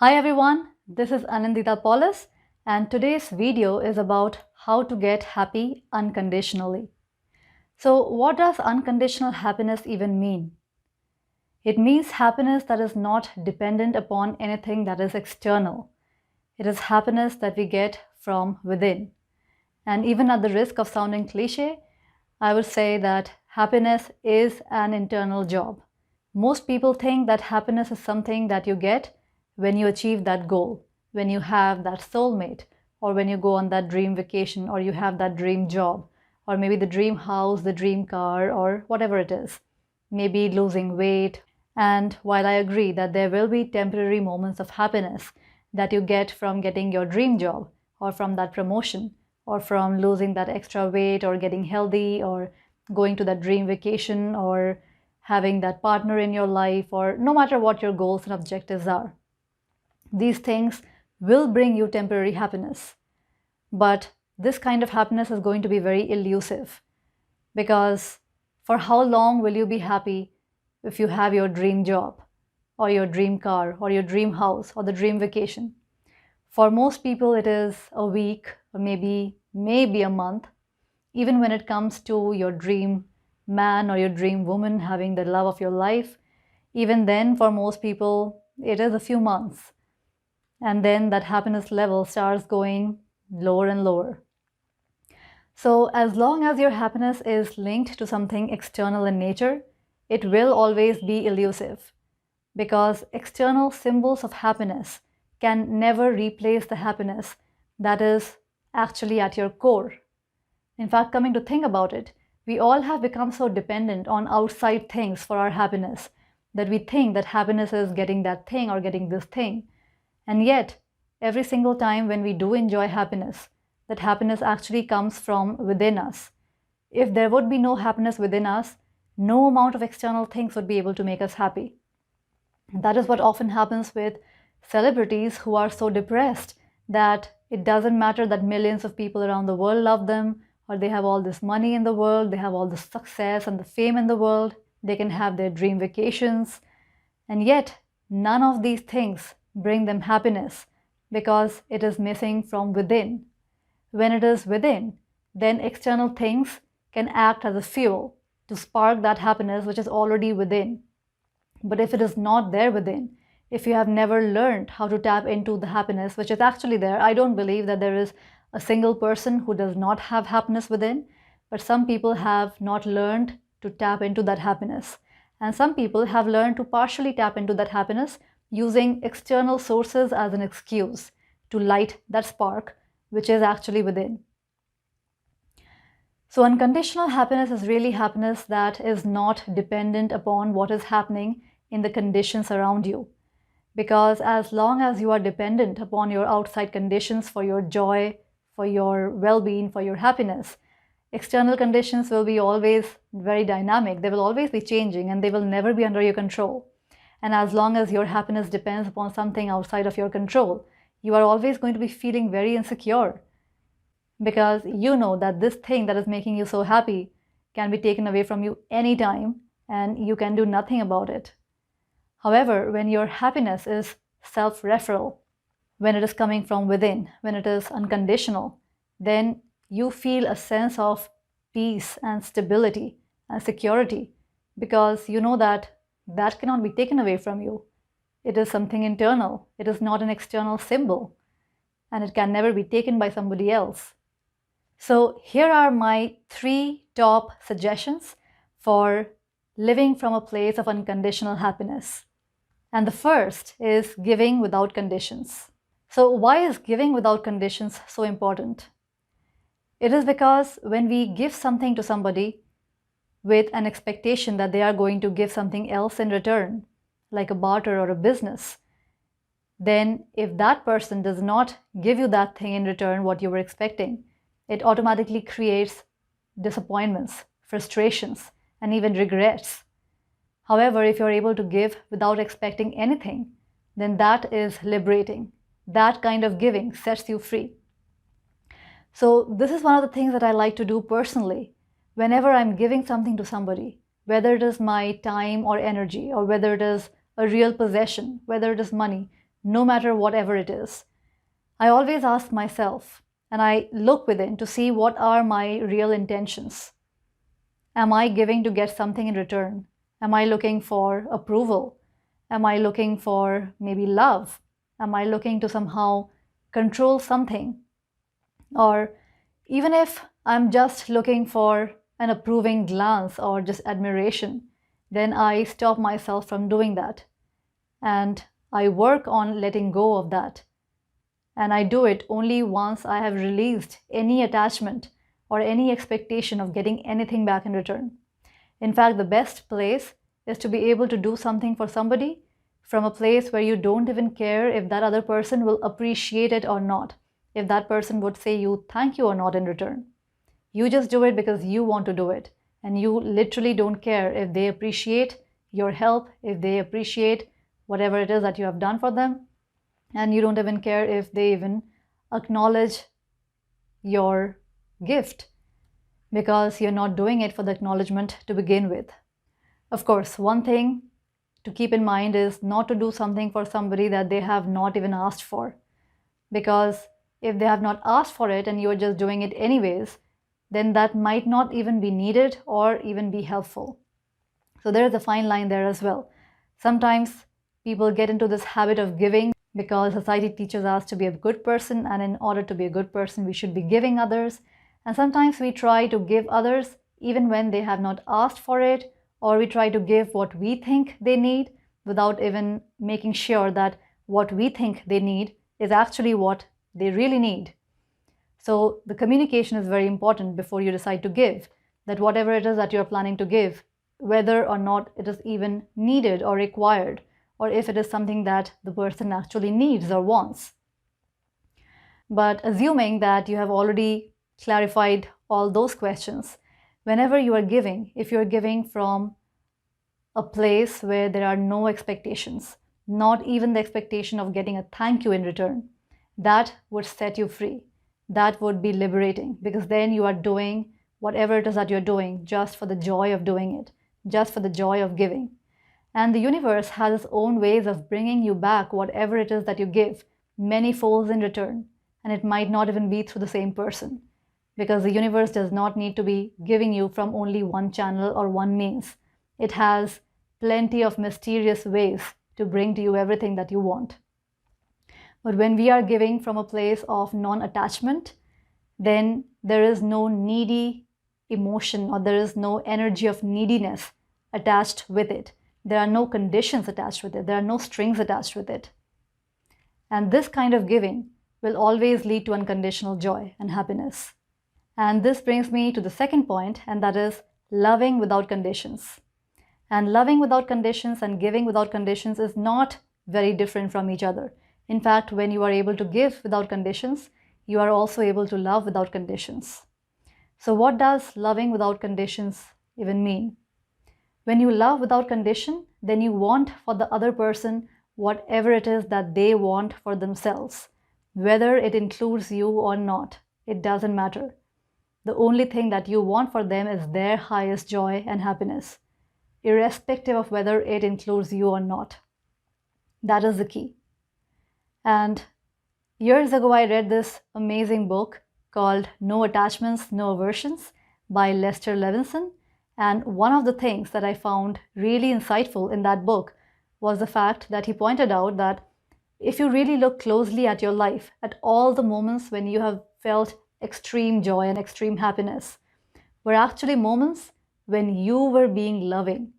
Hi everyone, this is Anandita Paulus and today's video is about how to get happy unconditionally. So what does unconditional happiness even mean? It means happiness that is not dependent upon anything that is external. It is happiness that we get from within. And even at the risk of sounding cliche, I would say that happiness is an internal job. Most people think that happiness is something that you get when you achieve that goal, when you have that soulmate, or when you go on that dream vacation, or you have that dream job, or maybe the dream house, the dream car, or whatever it is. Maybe losing weight. And while I agree that there will be temporary moments of happiness that you get from getting your dream job, or from that promotion, or from losing that extra weight, or getting healthy, or going to that dream vacation, or having that partner in your life, or no matter what your goals and objectives are. These things will bring you temporary happiness. But this kind of happiness is going to be very elusive, because for how long will you be happy if you have your dream job, or your dream car, or your dream house, or the dream vacation? For most people, it is a week, or maybe a month. Even when it comes to your dream man or your dream woman having the love of your life, even then for most people, it is a few months. And then that happiness level starts going lower and lower. So as long as your happiness is linked to something external in nature, it will always be elusive, because external symbols of happiness can never replace the happiness that is actually at your core. In fact, coming to think about it, we all have become so dependent on outside things for our happiness that we think that happiness is getting that thing or getting this thing. And yet, every single time when we do enjoy happiness, that happiness actually comes from within us. If there would be no happiness within us, no amount of external things would be able to make us happy. That is what often happens with celebrities who are so depressed that it doesn't matter that millions of people around the world love them, or they have all this money in the world, they have all the success and the fame in the world, they can have their dream vacations, and yet none of these things bring them happiness, because it is missing from within. When it is within, then external things can act as a fuel to spark that happiness which is already within. But if it is not there within, if you have never learned how to tap into the happiness which is actually there, I don't believe that there is a single person who does not have happiness within, but some people have not learned to tap into that happiness. And some people have learned to partially tap into that happiness using external sources as an excuse to light that spark which is actually within. So unconditional happiness is really happiness that is not dependent upon what is happening in the conditions around you. Because as long as you are dependent upon your outside conditions for your joy, for your well-being, for your happiness, external conditions will be always very dynamic. They will always be changing and they will never be under your control. And as long as your happiness depends upon something outside of your control, you are always going to be feeling very insecure, because you know that this thing that is making you so happy can be taken away from you anytime and you can do nothing about it. However, when your happiness is self-referral, when it is coming from within, when it is unconditional, then you feel a sense of peace and stability and security, because you know that that cannot be taken away from you. It is something internal. It is not an external symbol, and it can never be taken by somebody else. So here are my 3 top suggestions for living from a place of unconditional happiness. And the first is giving without conditions. So why is giving without conditions so important? It is because when we give something to somebody with an expectation that they are going to give something else in return, like a barter or a business, then if that person does not give you that thing in return, what you were expecting, it automatically creates disappointments, frustrations, and even regrets. However, if you're able to give without expecting anything, then that is liberating. That kind of giving sets you free. So this is one of the things that I like to do personally. Whenever I'm giving something to somebody, whether it is my time or energy, or whether it is a real possession, whether it is money, no matter whatever it is. I always ask myself, and I look within to see what are my real intentions. Am I giving to get something in return? Am I looking for approval? Am I looking for maybe love? Am I looking to somehow control something? Or even if I'm just looking for an approving glance or just admiration, then I stop myself from doing that. And I work on letting go of that. And I do it only once I have released any attachment or any expectation of getting anything back in return. In fact, the best place is to be able to do something for somebody from a place where you don't even care if that other person will appreciate it or not, if that person would say you thank you or not in return. You just do it because you want to do it, and you literally don't care if they appreciate your help, if they appreciate whatever it is that you have done for them, and you don't even care if they even acknowledge your gift, because you're not doing it for the acknowledgement to begin with. Of course, one thing to keep in mind is not to do something for somebody that they have not even asked for, because if they have not asked for it and you're just doing it anyways, then that might not even be needed or even be helpful. So there is a fine line there as well. Sometimes people get into this habit of giving because society teaches us to be a good person, and in order to be a good person, we should be giving others. And sometimes we try to give others even when they have not asked for it, or we try to give what we think they need without even making sure that what we think they need is actually what they really need. So the communication is very important before you decide to give, that whatever it is that you're planning to give, whether or not it is even needed or required, or if it is something that the person actually needs or wants. But assuming that you have already clarified all those questions, whenever you are giving, if you're giving from a place where there are no expectations, not even the expectation of getting a thank you in return, that would set you free. That would be liberating, because then you are doing whatever it is that you're doing just for the joy of doing it, just for the joy of giving. And the universe has its own ways of bringing you back whatever it is that you give, many folds in return. And it might not even be through the same person, because the universe does not need to be giving you from only one channel or one means. It has plenty of mysterious ways to bring to you everything that you want. But when we are giving from a place of non-attachment, then there is no needy emotion, or there is no energy of neediness attached with it. There are no conditions attached with it. There are no strings attached with it. And this kind of giving will always lead to unconditional joy and happiness. And this brings me to the second point, and that is loving without conditions. And loving without conditions and giving without conditions is not very different from each other. In fact, when you are able to give without conditions, you are also able to love without conditions. So what does loving without conditions even mean? When you love without condition, then you want for the other person whatever it is that they want for themselves. Whether it includes you or not, it doesn't matter. The only thing that you want for them is their highest joy and happiness, irrespective of whether it includes you or not. That is the key. And years ago, I read this amazing book called No Attachments, No Aversions by Lester Levinson. And one of the things that I found really insightful in that book was the fact that he pointed out that if you really look closely at your life, at all the moments when you have felt extreme joy and extreme happiness, were actually moments when you were being loving.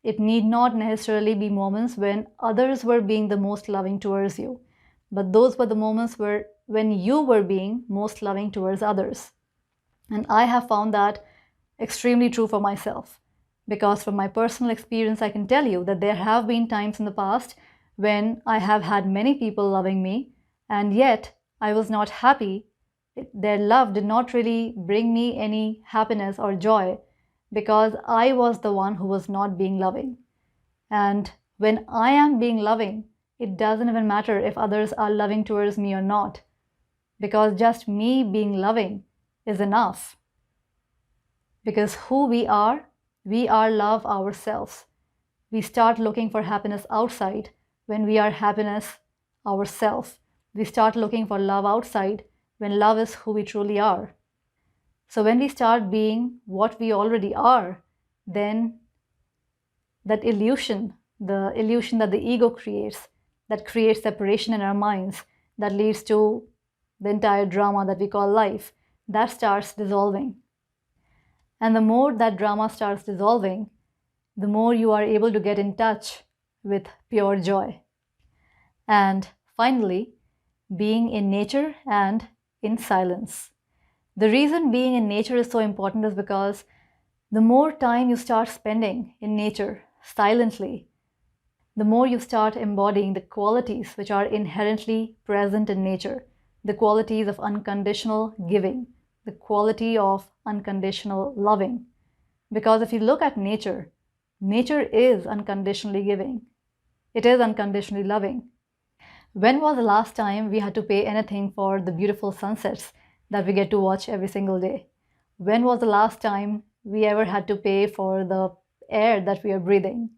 It need not necessarily be moments when others were being the most loving towards you, but those were the moments when you were being most loving towards others. And I have found that extremely true for myself, because from my personal experience, I can tell you that there have been times in the past when I have had many people loving me, and yet I was not happy. Their love did not really bring me any happiness or joy, because I was the one who was not being loving. And when I am being loving, it doesn't even matter if others are loving towards me or not, because just me being loving is enough. Because who we are love ourselves. We start looking for happiness outside when we are happiness ourselves. We start looking for love outside when love is who we truly are. So when we start being what we already are, then that illusion, the illusion that the ego creates, that creates separation in our minds, that leads to the entire drama that we call life, that starts dissolving. And the more that drama starts dissolving, the more you are able to get in touch with pure joy. And finally, being in nature and in silence. The reason being in nature is so important is because the more time you start spending in nature silently, the more you start embodying the qualities which are inherently present in nature, the qualities of unconditional giving, the quality of unconditional loving. Because if you look at nature, nature is unconditionally giving. It is unconditionally loving. When was the last time we had to pay anything for the beautiful sunsets that we get to watch every single day? When was the last time we ever had to pay for the air that we are breathing?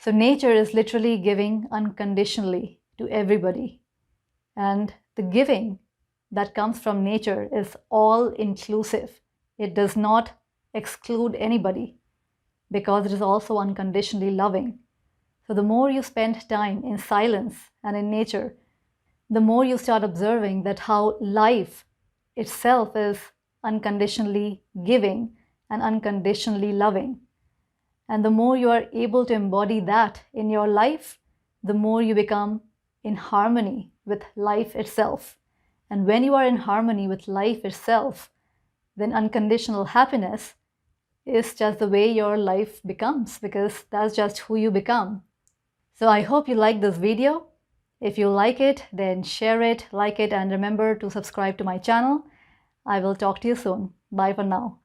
So nature is literally giving unconditionally to everybody. And the giving that comes from nature is all inclusive. It does not exclude anybody because it is also unconditionally loving. So the more you spend time in silence and in nature, the more you start observing that how life itself is unconditionally giving and unconditionally loving. And the more you are able to embody that in your life, the more you become in harmony with life itself. And when you are in harmony with life itself, then unconditional happiness is just the way your life becomes, because that's just who you become. So I hope you like this video. If you like it, then share it, like it, and remember to subscribe to my channel. I will talk to you soon. Bye for now.